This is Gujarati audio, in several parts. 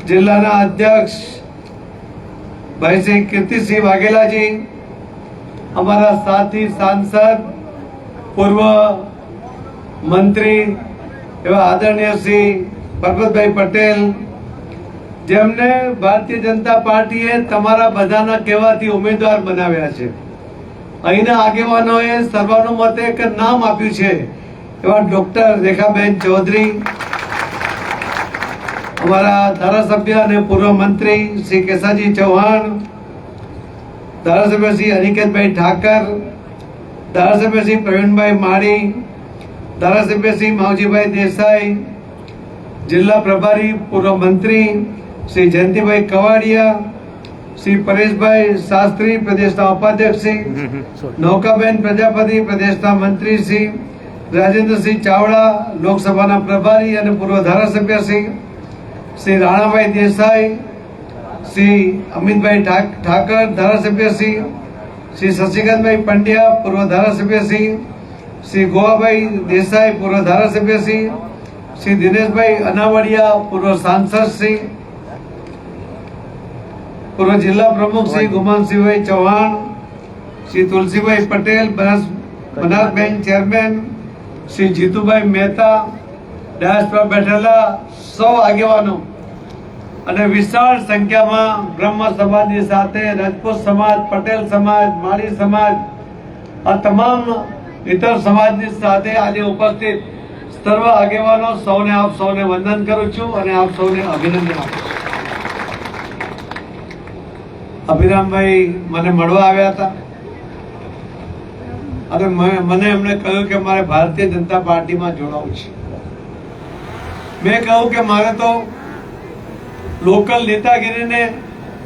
જિલ્લાના અધ્યક્ષ ભાઈ શ્રી કીર્તિસિંહ વાઘેલાજી, અમારા સાથી સાંસદ, પૂર્વ મંત્રી એવા આદરણીય શ્રી પરબતભાઈ પટેલ, જેમને ભારતીય જનતા પાર્ટીએ તમારા બધાના કહેવાથી ઉમેદવાર બનાવ્યા છે. અહીંના આગેવાનોએ સર્વાનુમતે એક નામ આપ્યું છે એવા ડોક્ટર રેખાબેન ચૌધરી, અમારા ધારાસભ્ય અને પૂર્વ મંત્રી શ્રી કેસાજી ચૌહાણ, ધારાસભ્ય શ્રી અનિકેતભાઈ ઠાકર, ધારાસભ્ય શ્રી પ્રવીણભાઈ માળી, ધારાસભ્ય શ્રી માવજીભાઈ દેસાઈ, જિલ્લા પ્રભારી પૂર્વ મંત્રી શ્રી જયંતિભાઈ કવાડિયા, શ્રી પરેશભાઈ શાસ્ત્રી પ્રદેશના ઉપાધ્યક્ષ શ્રી, નૌકાબેન પ્રજાપતિ પ્રદેશના મંત્રી શ્રી, રાજેન્દ્રસિંહ ચાવડા લોકસભાના પ્રભારી અને પૂર્વ ધારાસભ્ય શ્રી રાણાભાઈ દેસાઈ, શ્રી અમિતભાઈ ઠાકર ધારાસભ્ય શ્રી શશિકાંતભાઈ પંડ્યા પૂર્વ ધારાસભ્ય શ્રી ગોવાભાઈ દેસાઈ પૂર્વ ધારાસભ્ય શ્રી દિનેશભાઈ અનાવડિયા પૂર્વ સાંસદ પૂર્વ જિલ્લા પ્રમુખ શ્રી ગુમાનસિંહભાઈ ચૌહાણ, શ્રી તુલસીભાઈ પટેલ બનાસબેન ચેરમેન, શ્રી જીતુભાઈ મહેતા, ડાયસ પર બેઠેલા સૌ આગેવાનો અને વિશાળ સંખ્યામાં બ્રહ્મ સમાજની સાથે રાજપૂત સમાજ, પટેલ સમાજ, માળી સમાજ, આ તમામ ઇતર સમાજની સાથે આજે ઉપસ્થિત સર્વ આગેવાનો સૌને આપ સૌને વંદન કરું છું અને આપ સૌને અભિનંદન આપું છું. અભિરામભાઈ મને મળવા આવ્યા હતા અને મને એમણે કહ્યું કે મારે ભારતીય જનતા પાર્ટીમાં જોડાવું છે. મેં કહ્યું કે મારે તો લોકલ નેતાગીરીને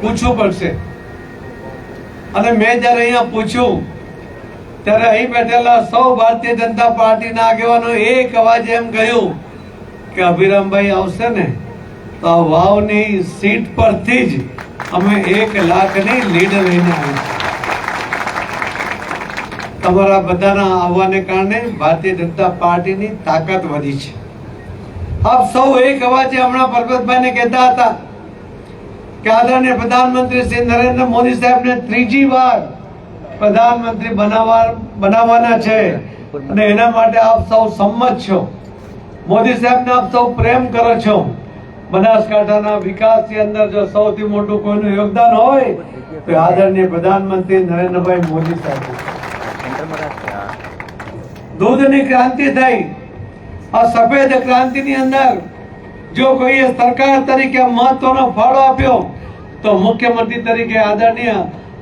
પૂછવું પડશે અને મેં જયારે અહીંયા પૂછ્યું ત્યારે અહીં બેઠેલા સૌ ભારતીય જનતા પાર્ટીના આગેવાનો એક અવાજે એમ કહ્યું કે અભિરામભાઈ આવશે ને તો આ વાવની સીટ પરથી જ અમે 1 લાખની લીડ લઈને આવ્યા. તમારા બધાના આવવાને કારણે ભારતીય જનતા પાર્ટીની તાકાત વધી છે. આપ સૌ એક અવાજે હમણાં પરબતભાઈને કહેતા હતા કે આદરણીય પ્રધાનમંત્રી શ્રી નરેન્દ્ર મોદી સાહેબને 3જી વાર પ્રધાનમંત્રી બનાવવાના છે અને એના માટે આપ સૌ સંમત છો. મોદી સાહેબને આપ સૌ પ્રેમ કરો છો. બનાસકાંઠાના વિકાસની અંદર જો સૌથી મોટું કોઈનું યોગદાન હોય તો આદરણીય પ્રધાનમંત્રી નરેન્દ્રભાઈ મોદી સાહેબ. દૂધની ક્રાંતિ થઈ, આ સફેદ ક્રાંતિની અંદર જો કોઈએ સરકાર તરીકે મહત્વનો ફાળો આપ્યો તો મુખ્યમંત્રી તરીકે આદરણીય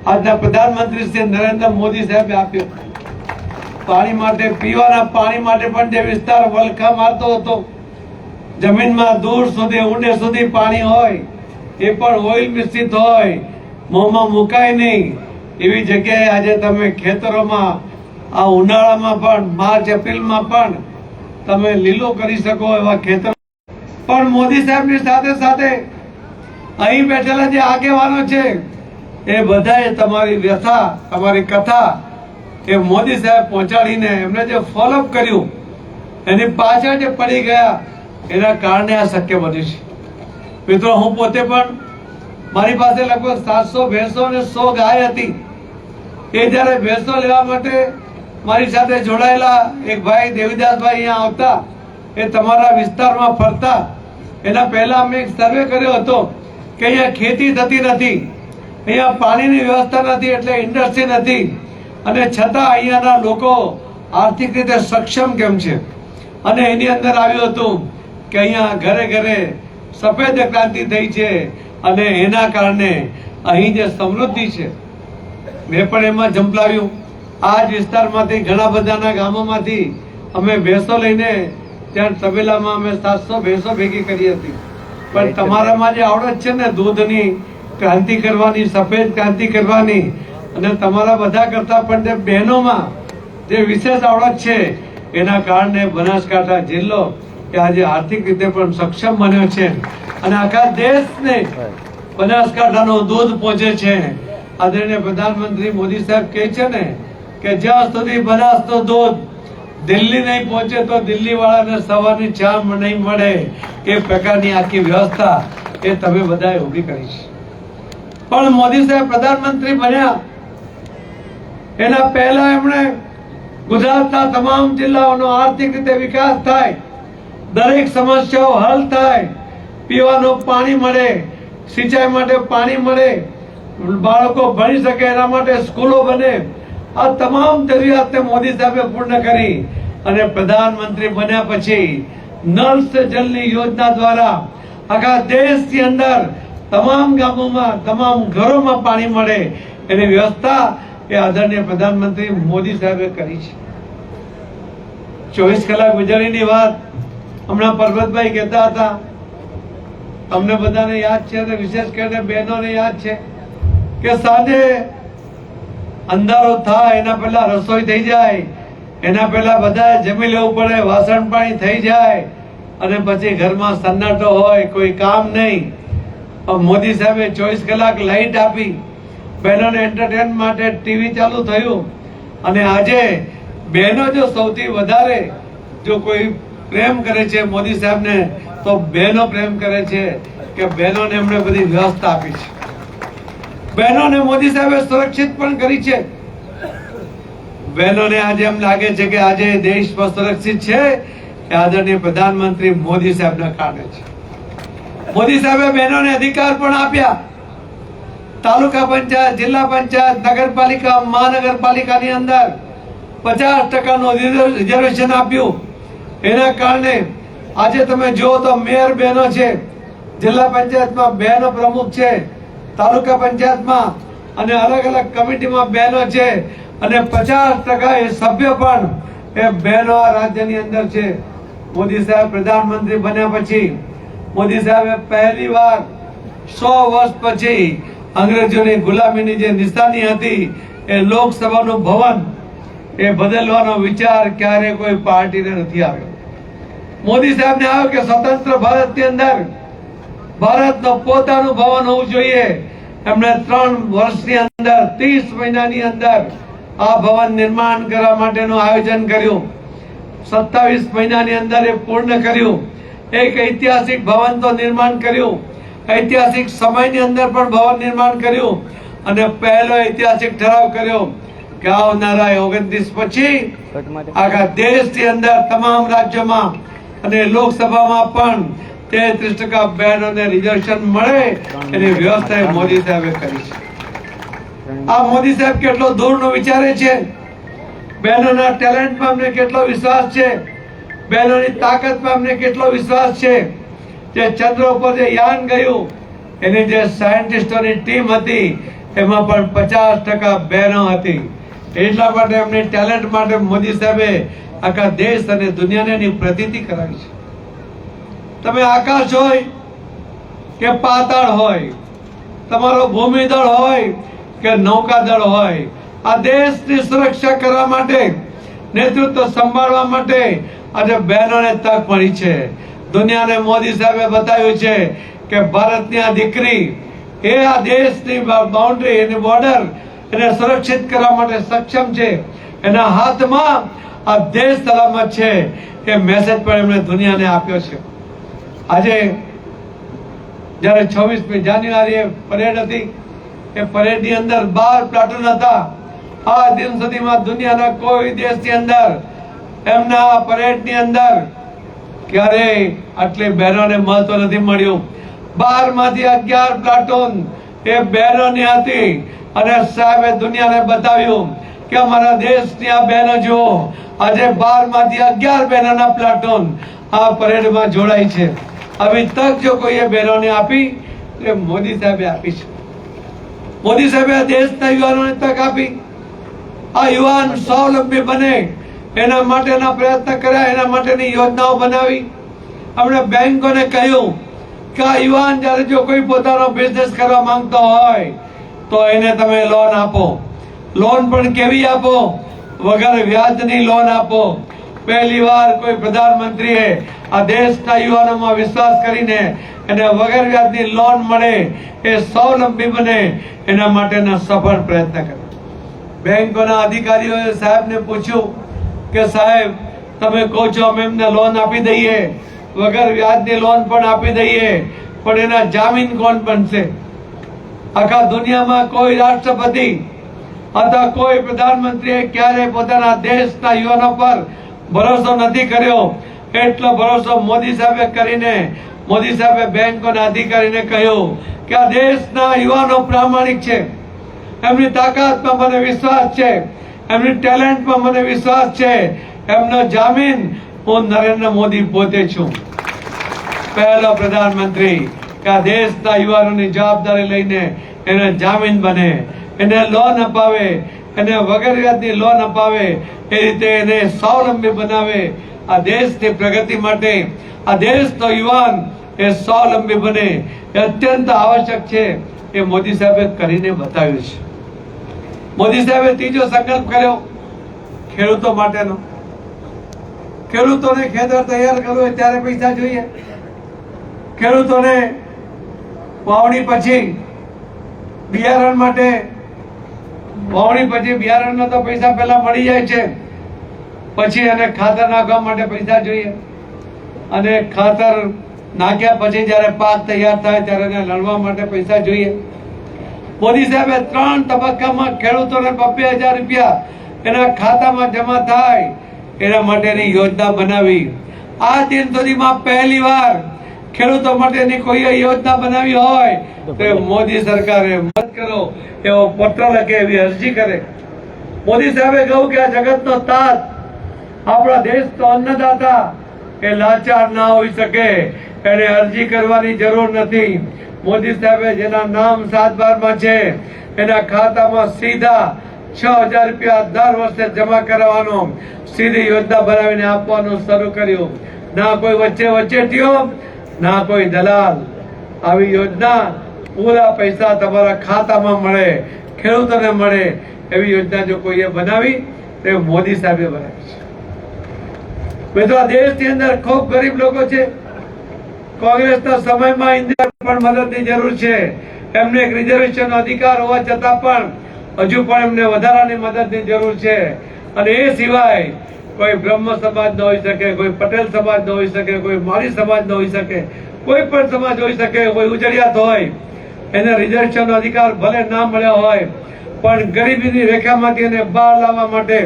આજના પ્રધાનમંત્રી શ્રી નરેન્દ્ર મોદી સાહેબે આપ્યો. પાણી માટે, પીવાના પાણી માટે પણ જે વિસ્તાર વલખા મારતો હતો, જમીનમાં દૂર સુધી ઊંડે સુધી પાણી હોય, એ પણ ઓઇલ મિશ્રિત હોય, મોંમાં મુકાય નહીં એવી જગ્યાએ આજે તમે ખેતરોમાં આ ઉનાળામાં પણ, માર્ચ એપ્રિલમાં પણ તમે લીલો કરી શકો એવા ખેતર. પણ મોદી સાહેબની સાથે સાથે અહીં બેઠેલા જે આગેવાનો છે એ બધાએ તમારી વ્યથા, તમારી કથા એ મોદી સાહેબ પહોંચાડીને એમને જે ફોલોઅપ કર્યું એની પાછળ જે પડી ગયા એના કારણે આ શક્ય બન્યું છે. મિત્રો, હું પોતે પણ, મારી પાસે લગભગ 700 ભેંસો અને 100 ગાય હતી. એ જયારે ભેંસો લેવા માટે મારી સાથે જોડાયેલા એક ભાઈ દેવીદાસભાઈ અહીંયા આવતા, એ તમારા વિસ્તારમાં ફરતા, એના પહેલા અમે એક સર્વે કર્યો હતો કે અહીંયા ખેતી થતી નથી, અહીંયા પાણીની વ્યવસ્થા નથી, એટલે ઇન્ડસ્ટ્રી નથી, અને છતાં અહીંયાના લોકો આર્થિક રીતે સક્ષમ કેમ છે. અને એની અંદર આવ્યું હતું કે અહીંયા ઘરે ઘરે સફેદ ક્રાંતિ થઈ છે અને એના કારણે અહીં જે સમૃદ્ધિ છે મેં પણ એમાં ઝંપલાવ્યું. આ જ વિસ્તારમાંથી ઘણા બધાના ગામોમાંથી અમે ભેંસો લઈને ત્યાં તબેલામાં અમે 700 ભેંસો ભેગી કરી હતી. પણ તમારામાં જે આવડત છે ને દૂધની ક્રાંતિ કરવાની, સફેદ ક્રાંતિ કરવાની, અને તમારા બધા કરતા પણ જે બહેનોમાં જે વિશેષ આવડત છે એના કારણે બનાસકાંઠા જિલ્લો કે આજે આર્થિક રીતે પણ સક્ષમ બન્યો છે અને આખા દેશને બનાસકાંઠાનું દૂધ પહોંચે છે. આદરણીય પ્રધાનમંત્રી મોદી સાહેબ કહે છે ને કે જ્યાં સુધી બનાસનું દૂધ દિલ્હી નહીં પહોંચે તો દિલ્હી વાળાને સવારની ચા નહીં મળે, એ પ્રકારની આખી વ્યવસ્થા એ તમે બધાએ ઊભી કરી છે. પણ મોદી સાહેબ પ્રધાનમંત્રી બન્યા એના પહેલા એમણે ગુજરાતના તમામ જિલ્લાઓનો આર્થિક રીતે વિકાસ થાય, દરેક સમસ્યાઓ હલ થાય, પીવાનું પાણી મળે, સિંચાઈ માટે પાણી મળે, બાળકો ભણી શકે એના માટે સ્કૂલો બને, આ તમામ જરૂરિયાતને મોદી સાહેબે પૂર્ણ કરી અને પ્રધાનમંત્રી બન્યા પછી નળ સે જલની યોજના દ્વારા આખા દેશની અંદર તમામ ગામોમાં, તમામ ઘરોમાં પાણી મળે એની વ્યવસ્થા એ આદરણીય પ્રધાનમંત્રી મોદી સાહેબે કરી છે. 24 કલાક વીજળીની વાત હમણાં પરબતભાઈ કહેતા હતા, તમને બધાને યાદ છે અને વિશેષ કરીને બહેનોને યાદ છે કે સાંજે અંધારો થાય એના પહેલા રસોઈ થઈ જાય, એના પહેલા બધા જમી લેવું પડે, વાસણ પાણી થઈ જાય અને પછી ઘરમાં સન્નાટો હોય, કોઈ કામ નહીં. મોદી સાહેબે 24 કલાક લાઈટ આપી, બહેનોને એન્ટરટેન માટે ટીવી ચાલુ થયું અને આજે બહેનો જો સૌથી વધારે જો કોઈ પ્રેમ કરે છે મોદી સાહેબને તો બહેનો પ્રેમ કરે છે કે બહેનોને એમણે બધી વ્યવસ્થા આપી છે. બહેનોને મોદી સાહેબે સુરક્ષિત પણ કરી છે. બહેનોને આજે એમ લાગે છે કે આજે દેશ સુરક્ષિત છે કે આદરણીય પ્રધાનમંત્રી મોદી સાહેબના કારણે છે. મોદી સાહેબે બહેનોને અધિકાર પણ આપ્યા. તાલુકા પંચાયત, જિલ્લા પંચાયત, નગરપાલિકા, મહાનગરપાલિકાની અંદર 50% રિઝર્વેશન આપ્યું. એના કારણે આજે તમે જુઓ તો મેયર બહેનો છે, જિલ્લા પંચાયતમાં બહેનો પ્રમુખ છે, તાલુકા પંચાયતમાં અને અલગ અલગ કમિટીમાં બહેનો છે અને 50% એ સભ્ય પણ એ બહેનો આ રાજ્યની અંદર છે. મોદી સાહેબ પ્રધાનમંત્રી બન્યા પછી મોદી સાહેબે પહેલી વાર 100 વર્ષ પછી અંગ્રેજોની ગુલામીની જે નિશાની હતી એ લોકસભાનું ભવન એ બદલવાનો વિચાર ક્યારે કોઈ પાર્ટીને નથી આવ્યો. મોદી સાહેબને આવ્યો કે સ્વતંત્ર ભારતની અંદર ભારતનું પોતાનું ભવન હોવું જોઈએ. એમણે 3 વર્ષની અંદર 30 મહિનાની અંદર આ ભવન નિર્માણ કરવા માટેનું આયોજન કર્યું. 27 મહિનાની અંદર એ પૂર્ણ કર્યું. એક ઐતિહાસિક ભવન તો નિર્માણ કર્યું, ઐતિહાસિક સમયની અંદર પણ ભવન નિર્માણ કર્યું અને પહેલો ઐતિહાસિક ઠરાવ કર્યો કે આવનારા 29 પછી આખા દેશની અંદર તમામ રાજ્યોમાં અને લોકસભામાં પણ 33% બહેનોને રિઝર્વેશન મળે એની વ્યવસ્થા મોદી સાહેબે કરી છે. આ મોદી સાહેબ કેટલો દૂરનો વિચારે છે, બહેનોના ટેલેન્ટમાં અમને કેટલો વિશ્વાસ છે, બહેનોની તાકાતમાં અમને કેટલો વિશ્વાસ છે. જે ચંદ્ર ઉપર જે યાન ગયું એની જે સાયન્ટિસ્ટોની ટીમ હતી એમાં પણ 50% બહેનો હતી. એટલા માટે એમની ટેલેન્ટ માટે મોદી સાહેબે આખા દેશ અને દુનિયાને એની પ્રતીતિ કરાવી છે. તમે આકાશ હોય કે પાતાળ હોય, તમારો ભૂમિદળ હોય કે નૌકાદળ હોય, આ દેશની સુરક્ષા કરવા માટે, નેતૃત્વ સંભાળવા માટે આજે બહેનોને તક મળી છે. દુનિયાને મોદી સાહેબે બતાવ્યું છે કે ભારતની આ દીકરી એ આ દેશની બાઉન્ડ્રી, એની બોર્ડર એને સુરક્ષિત કરવા માટે સક્ષમ છે. એના હાથમાં આ દેશ સલામત છે એ મેસેજ પણ એમણે દુનિયાને આપ્યો છે. આજે જ્યારે 26મી જાન્યુઆરીએ પરેડ હતી, એ પરેડની અંદર 12 પ્લાટૂન હતા. આ દિન સુધીમાં દુનિયાના કોઈ દેશની અંદર એમના પરેડની અંદર ક્યારેય આટલી બહેનોને મહત્વ નથી મળ્યું. 12 માંથી 11 પ્લાટૂન એ બહેનોની હતી અને સાહેબે દુનિયાને બતાવ્યું કે અમારા દેશની આ બહેનો જુઓ, આજે 12 માંથી 11 બહેનોના પ્લાટૂન આ પરેડમાં જોડાઈ છે. આવી તક જો કોઈએ બહેનોને આપી એ મોદી સાહેબે આપી છે. મોદી સાહેબે દેશના યુવાનોને તક આપી. આ યુવાન સ્વાવલંબી બને એના માટેના પ્રયત્ન કર્યા, એના માટેની યોજનાઓ બનાવી. આપણે બેંકોને કહ્યું કે આ યુવાન જ્યારે જો કોઈ પોતાનો બિઝનેસ કરવા માંગતો હોય તો એને તમે લોન આપો. લોન પણ કેવી આપો? વગર વ્યાજની લોન આપો. પહેલી વાર કોઈ પ્રધાનમંત્રીએ આ દેશના યુવાનોમાં વિશ્વાસ કરીને એને વગર વ્યાજની લોન મળે, એ સ્વાવલંબી બને એના માટેના સફળ પ્રયત્ન કર્યા. બેંકોના અધિકારીઓએ સાહેબને પૂછ્યું કે સાહેબ તમે કહો છો અમે એમને લોન આપી દઈએ, વગર વ્યાજની લોન પણ આપી દઈએ, પણ એના જામીન કોણ બનશે? આખા દુનિયામાં કોઈ રાષ્ટ્રપતિ અથવા કોઈ પ્રધાનમંત્રીએ ક્યારે પોતાના દેશના યુવાનો પર ભરોસો નથી કર્યો. એટલો ભરોસો મોદી સાહેબે કરીને મોદી સાહેબે બેંકોના અધિકારીને કહ્યું કે આ દેશના યુવાનો પ્રામાણિક છે, એમની તાકાતમાં મને વિશ્વાસ છે, એમની ટેલેન્ટમાં મને વિશ્વાસ છે, એમનો જામીન હું નરેન્દ્ર મોદી પોતે છું. પહેલો પ્રધાનમંત્રી કે આ દેશના યુવાનોની જવાબદારી લઈને એને જામીન બને, એને લોન અપાવે, એને વગર વ્યાજની લોન અપાવે, એ રીતે એને સ્વાવલંબી બનાવે. આ દેશની પ્રગતિ માટે આ દેશનો યુવાન એ સ્વાવલંબી બને એ અત્યંત આવશ્યક છે. એ મોદી સાહેબે કરીને બતાવ્યું છે. મોદી સાહેબે ત્રીજો સંકલ્પ કર્યો ખેડૂતો માટેનો. ખેડૂતોને ખેતર તૈયાર કરવું હોય ત્યારે પૈસા જોઈએ. ખેડૂતોને વાવણી પછી બિયારણ માટે વાવણી પછી બિયારણના તો પૈસા પહેલા મળી જાય છે, પછી એને ખાતર નાખવા માટે પૈસા જોઈએ, અને ખાતર નાખ્યા પછી જયારે પાક તૈયાર થાય ત્યારે એને લણવા માટે પૈસા જોઈએ. મોદી સાહેબે 3 તબક્કામાં ખેડૂતોને 2,000 રૂપિયા એના ખાતામાં જમા થાય એના માટેની યોજના બનાવી. આ દિન સુધીમાં પહેલી વાર ખેડૂતો માટેની કોઈ યોજના બનાવી હોય તો મોદી સરકારે મદદ કરો એવો પત્ર લખે, એવી અરજી કરે. મોદી સાહેબે કહ્યું કે આ જગતનો તાત, આપણા દેશનો અન્નદાતા એ લાચાર ના હોઈ શકે, એને અરજી કરવાની જરૂર નથી. મોદી સાહેબે જેના નામ 7/12 છે એના ખાતામાં સીધા 6,000 રૂપિયા દર વર્ષે જમા કરાવવાનો સીધી યોજના બનાવીને આપવાનું શરૂ કર્યું. ના કોઈ વચ્ચેટીઓ, ના કોઈ દલાલ. આવી યોજના પૂરા પૈસા તમારા ખાતામાં મળે, ખેડૂતોને મળે એવી યોજના જો કોઈએ બનાવી તો મોદી સાહેબે બનાવી છે. મિત્રો, આ દેશની અંદર ખૂબ ગરીબ લોકો છે. કોંગ્રેસના સમયમાં ઇન્દિરા પણ મદદની જરૂર છે. એમને એક રિઝર્વેશન અધિકાર હોવા છતાં પણ હજુ પણ એમને વધારાની મદદની જરૂર છે. અને એ સિવાય કોઈ બ્રહ્મ સમાજ ન હોઈ શકે, કોઈ પટેલ સમાજ ન હોઈ શકે, કોઈ માળી સમાજ ન હોઈ શકે, કોઈ પણ સમાજ હોઈ શકે, કોઈ ઉજળિયાત હોય, એને રિઝર્વેશન અધિકાર ભલે ના મળ્યો હોય પણ ગરીબીની રેખામાંથી એને બહાર લાવવા માટે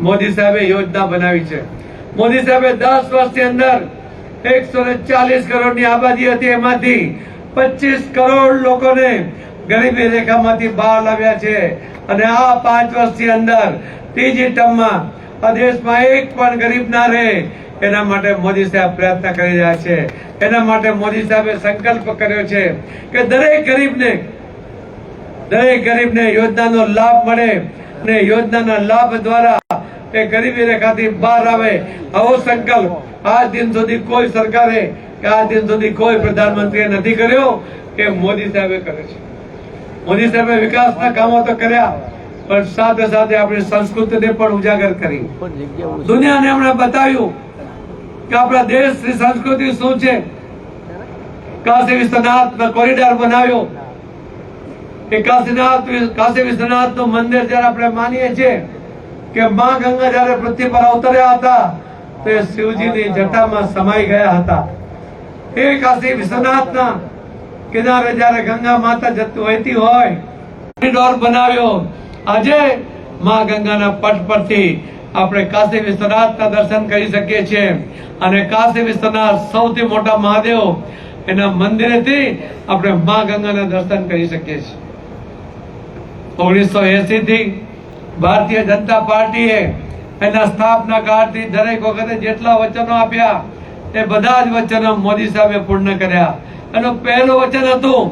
મોદી સાહેબે યોજના બનાવી છે. મોદી સાહેબે 10 વર્ષની અંદર 140 કરોડની આબાદી હતી, એમાંથી 25 કરોડ લોકોને ગરીબી રેખામાંથી બહાર લાવ્યા છે. અને આ 5 વર્ષની અંદર ત્રીજી ટર્મમાં આ દેશમાં એક પણ ગરીબ ના રહે એના માટે મોદી સાહેબ પ્રયત્ન કરી રહ્યા છે. એના માટે મોદી સાહેબે સંકલ્પ કર્યો છે કે દરેક ગરીબને યોજનાનો લાભ મળે અને યોજનાના લાભ દ્વારા એ ગરીબી રેખાથી બહાર આવે. આવો સંકલ્પ આ દિન સુધી કોઈ સરકારે કે આ દિન સુધી કોઈ પ્રધાનમંત્રીએ નથી કર્યો, એ મોદી સાહેબે કર્યો છે. મોદી સાહેબે વિકાસના કામો તો કર્યા, પણ સાથે સાથે આપણી સંસ્કૃતિને પણ ઉજાગર કરી. દુનિયાને એમણે બતાવ્યું કે આપણા દેશની સંસ્કૃતિ શું છે. કાશી વિશ્વનાથ કોરિડોર બનાવ્યો. એ કાશી વિશ્વનાથ નું મંદિર જયારે આપણે માનીએ છીએ કે માં ગંગા જયારે પૃથ્વી પર અવતર્યા હતા તો એ શિવજીની જટામાં સમાઈ ગયા હતા. એ કાશી વિશ્વનાથના કિનારે જયારે ગંગા માતા જતું વહેતી હોય, કોરિડોર બનાવ્યો. આજે માં ગંગાના પટ પરથી આપણે કાશી વિશ્વનાથના દર્શન કરી શકીએ છીએ. અને કાશી વિશ્વનાથ સૌથી મોટા મહાદેવ, એના મંદિરેથી આપણે માં ગંગાના દર્શન કરી શકીએ છીએ. 1980 થી ભારતીય જનતા પાર્ટીએ એના સ્થાપના કાળથી દરેક વખતે જેટલા વચનો આપ્યા એ બધા જ વચનો મોદી સાહેબે પૂર્ણ કર્યા. એનું પહેલું વચન હતું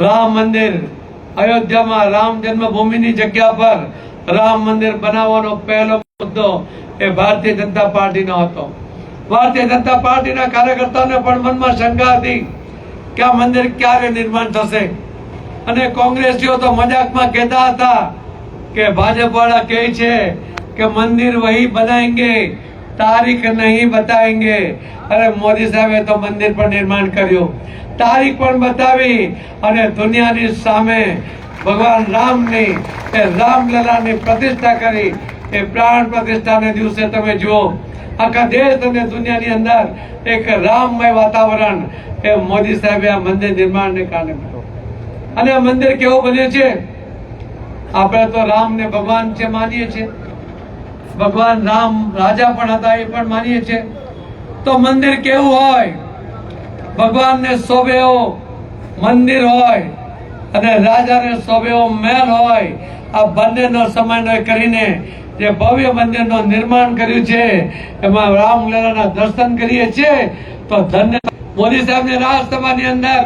રામ મંદિર. અયોધ્યામાં રામ જન્મભૂમિની જગ્યા પર રામ મંદિર બનાવવાનો પહેલો મુદ્દો એ ભારતીય જનતા પાર્ટીનો હતો. ભારતીય જનતા પાર્ટીના કાર્યકર્તાઓને પણ મનમાં શંકા હતી કે આ મંદિર ક્યારે નિર્માણ થશે. અને કોંગ્રેસીઓ તો મજાકમાં કહેતા હતા કે ભાજપ વાળા કહે છે કે મંદિર વહી બનાએંગે, તારીખ નહીં બતાએંગે. અરે મોદી સાહેબે તો મંદિર પર નિર્માણ કર્યું, તારીખ પણ બતાવી, અને દુનિયાની સામે ભગવાન રામની એ રામલલાની પ્રતિષ્ઠા કરી. એ પ્રાણ પ્રતિષ્ઠાને દિવસે તમે જુઓ આખા દેશ અને દુનિયાની અંદર એક રામમય વાતાવરણ એ મોદી સાહેબે આ મંદિર નિર્માણને કારણે કર્યું. અને આ મંદિર કેવું બન્યું છે? આપણે તો રામને ભગવાન છે માનીએ છીએ, ભગવાન રામ રાજા પણ હતા એ પણ માનીએ છીએ. તો મંદિર કેવું હોય? ભગવાનને શોભે એવું મંદિર હોય અને રાજાને શોભે એવો મહેલ હોય. આ બંનેનો સમન્વય કરીને જે ભવ્ય મંદિરનું નિર્માણ કર્યું છે એમાં રામલલાના દર્શન કરીએ છીએ તો ધન્ય. મોદી સાહેબની રાજ્યસભાની અંદર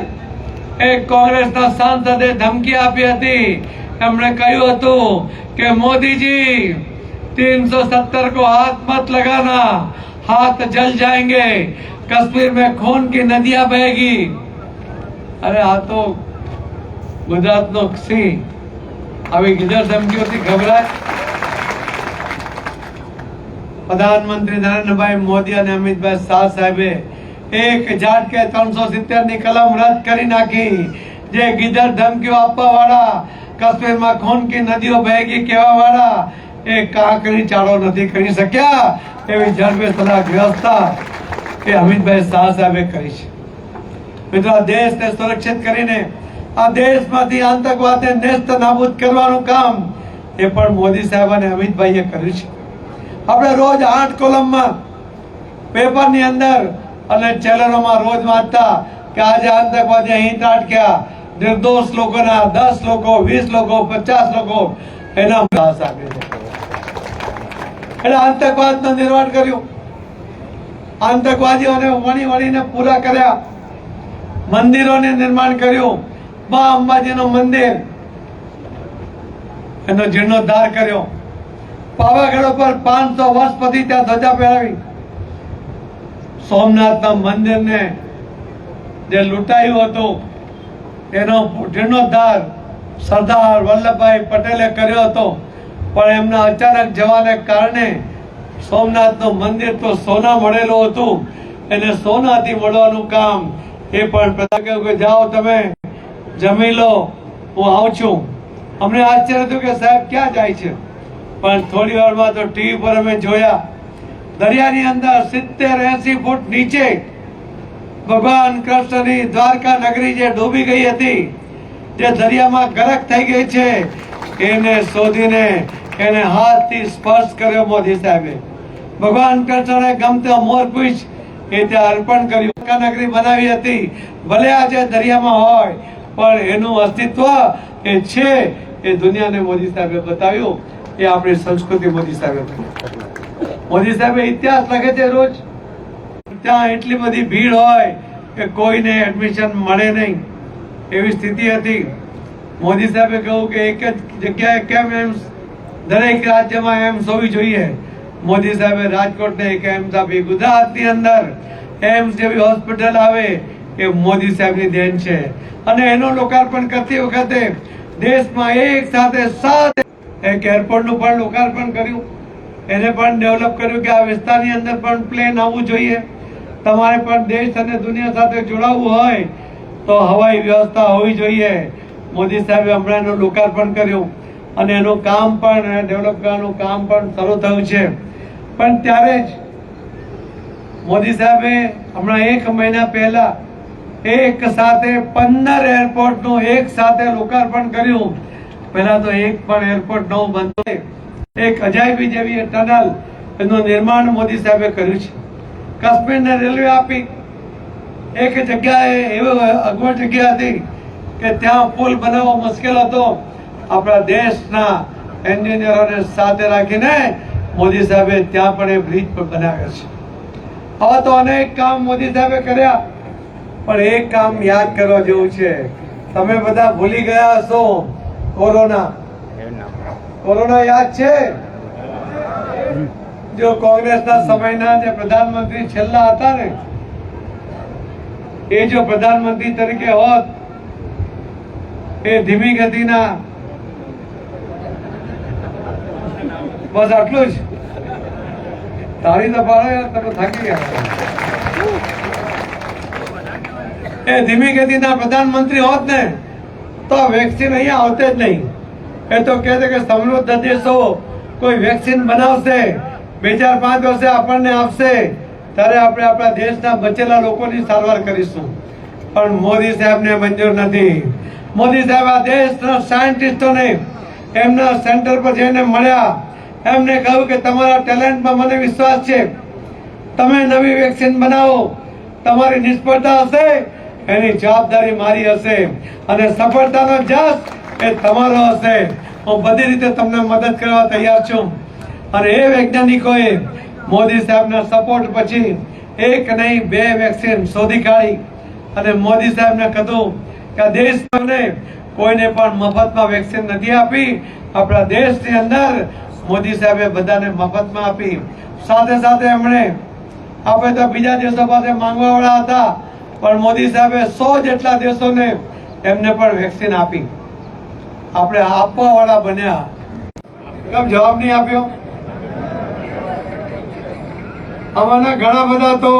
એક કોંગ્રેસના સાંસદે ધમકી આપી હતી. એમણે કહ્યું હતું કે મોદીજી 370 को हाथ मत लगाना, हाथ जल जाएंगे, कश्मीर में खून की नदियां बहेगी. अरे आ तो गुजरात नो सिंह આવી ગીધર ધમકીઓથી ઘબરાય? પ્રધાનમંત્રી નરેન્દ્રભાઈ મોદી અને અમિતભાઈ શાહ સાહેબે એક ઝાટકે 370 ની કલમ રદ કરી નાખી. જે ગીધર ધમકીઓ આપવા વાળા, કાશ્મીરમાં ખૂન કી નદીઓ બહેગી કહેવા વાળા એ કાંકરી ચાળો નથી કરી શક્યા. એવી ઝડપે સલાહ વ્યવસ્થા એ અમિતભાઈ શાહ સાહેબે કરી છે. મિત્રો, આ દેશને સુરક્ષિત કરીને આ દેશમાંથી આતંકવાદને નેસ્ત નાબૂદ કરવાનું કામ એ પણ મોદી સાહેબ અને અમિતભાઈએ કર્યું છે. આપણે રોજ 8 કોલમમાં પેપરની અંદર અને ચેનલોમાં રોજ વાંચતા કે આજે આતંકવાદી અહીં ત્રાટક્યા, નિર્દોષ લોકોના 10 લોકો, 20 લોકો, 50 લોકો એના સાથ આપે છે. એટલે આતંકવાદનું નિર્માણ કર્યું, આતંકવાદીઓને વણીને પૂરા કર્યા, મંદિરોને નિર્માણ કર્યું. મા અંબાજીનું મંદિર એનો જીર્ણોદ્ધાર કર્યો. પાવાગઢ ઉપર 500 વર્ષ પછી ત્યાં ધજા પહેરાવી. સોમનાથના મંદિરને જે લૂંટાયું હતું એનો જીર્ણોદ્ધાર સરદાર વલ્લભભાઈ પટેલે કર્યો હતો. પણ એમના અચાનક જવાને કારણે સોમનાથનું મંદિર તો સોના મળેલું હતું, એને સોનાથી મળવાનું કામ એ પણ કહ્યું કે જાઓ તમે જમી લો, હું આવું છું. અમને આશ્ચર્ય થયું કે સાહેબ ક્યાં જાય છે? પણ થોડી વારમાં તો ટીવી પર અમે જોયા દરિયાની અંદર 70-80 ફૂટ નીચે ભગવાન કૃષ્ણની દ્વારકા નગરી જે ડૂબી ગઈ હતી, જે દરિયામાં ગરક થઈ ગઈ છે, એને શોધીને એને હાથથી સ્પર્શ કર્યો મોદી સાહેબે. ભગવાન કૃષ્ણને ગમતો મોરપીંછ એ ત્યાં અર્પણ કર્યું. દ્વારકા નગરી બનાવી હતી. ભલે આજે દરિયામાં હોય પણ એનું અસ્તિત્વ એ છે એ દુનિયાને મોદી સાહેબે બતાવ્યું. એ આપણી સંસ્કૃતિ મોદી સાહેબે બતાવી. મોદી સાહેબે ઇતિહાસ લખે છે રોજ. ત્યાં એટલી બધી ભીડ હોય કે કોઈને એડમિશન મળે નહીં એવી સ્થિતિ હતી. મોદી સાહેબે કહ્યું કે એક જ જગ્યાએ કેમ એમ્સ, દરેક રાજ્યમાં એમ્સ હોવી જોઈએ. મોદી સાહેબે રાજકોટને એક એમ્સ આપી. ગુજરાતની અંદર એમ્સ જેવી હોસ્પિટલ આવે એ મોદી સાહેબની દેન છે. અને એનું લોકાર્પણ કરતી વખતે દેશમાં એક સાથે 7 એક એરપોર્ટનું પણ લોકાર્પણ કર્યું. એને પણ ડેવલપ કર્યું કે આ વિસ્તારની અંદર પણ પ્લેન આવવું જોઈએ. તમારે પણ દેશ અને દુનિયા સાથે જોડાવવું હોય તો હવાઈ વ્યવસ્થા હોવી જોઈએ. મોદી સાહેબે હમણાં એનું લોકાર્પણ કર્યું અને એનું કામ પણ ડેવલપ કરવાનું કામ પણ શરૂ થયું છે. પણ ત્યારે જ મોદી સાહેબે હમણાં 1 મહિના પહેલા એક સાથે 15 એરપોર્ટનું એક સાથે લોકાર્પણ કર્યું. પહેલા તો એક પણ એરપોર્ટ નવું બનતું. એક અજાયબી જેવી ટનલ એનું નિર્માણ મોદી સાહેબે કર્યું છે. કાશ્મીરને રેલવે આપી. એક જગ્યાએ એવી અગવડ જગ્યા હતી કે ત્યાં પુલ બનાવવો મુશ્કેલ હતો. આપણા દેશના એન્જિનિયરોને સાથે રાખીને મોદી સાહેબે ત્યાં પણ એ બ્રિજ પર બનાવ્યો છે. હવે તો અનેક કામ મોદી સાહેબે કર્યા, પણ એક કામ યાદ કરવા જેવું છે. તમે બધા ભૂલી ગયા હશો કોરોના. કોરોના યાદ છે? જો કોંગ્રેસના સમયના જે પ્રધાનમંત્રી છેલ્લા હતા ને, એ જો પ્રધાનમંત્રી તરીકે હોત, એ ધીમી ગતિના, બસ આટલું જ. તાળી તો પાડો યાર, તમે થાકી ગયા. એ ધીમી ગતિના પ્રધાનમંત્રી હોત ને તો વેક્સિન અહીંયા આવતે જ નહીં. એ તો કહે છે કે સમૃદ્ધ દેશો કોઈ વેક્સિન બનાવશે, 2-4-5 વર્ષે આપણને આપશે ત્યારે આપણે આપણા દેશના બચેલા લોકોની સારવાર કરીશું. પણ મોદી સાહેબને મંજૂર નથી. મોદી સાહેબ આ દેશના સાયન્ટિસ્ટોને એમના સેન્ટર પર જઈને મળ્યા, એમને કહ્યું કે તમારા ટેલેન્ટમાં મને વિશ્વાસ છે, તમે નવી વેક્સિન બનાવો, તમારી નિષ્ફળતા હશે એની જવાબદારી મારી હશે અને સફળતાનો જશ એ તમારો હશે. હું બધી રીતે તમને મદદ કરવા તૈયાર છું. અને એ વૈજ્ઞાનિકોએ મોદી સાહેબના સપોર્ટ પછી 1 નહીં 2 વેક્સિન શોધી કાઢી અને મોદી સાહેબને કહ્યું કે આ દેશને કોઈને પણ મફતમાં વેક્સિન નથી આપી. આપણા દેશની અંદર મોદી સાહેબે બધાને મફતમાં આપી. સાથે સાથે એમણે આપણે તો બીજા દેશો પાસે માંગવા વાળા હતા, પણ મોદી સાહેબે 100 જેટલા દેશોને એમને પણ વેક્સિન આપી. આપણે આપવા વાળા બન્યા. કેમ જવાબ નહીં આપ્યો? આમાંના ઘણા બધા તો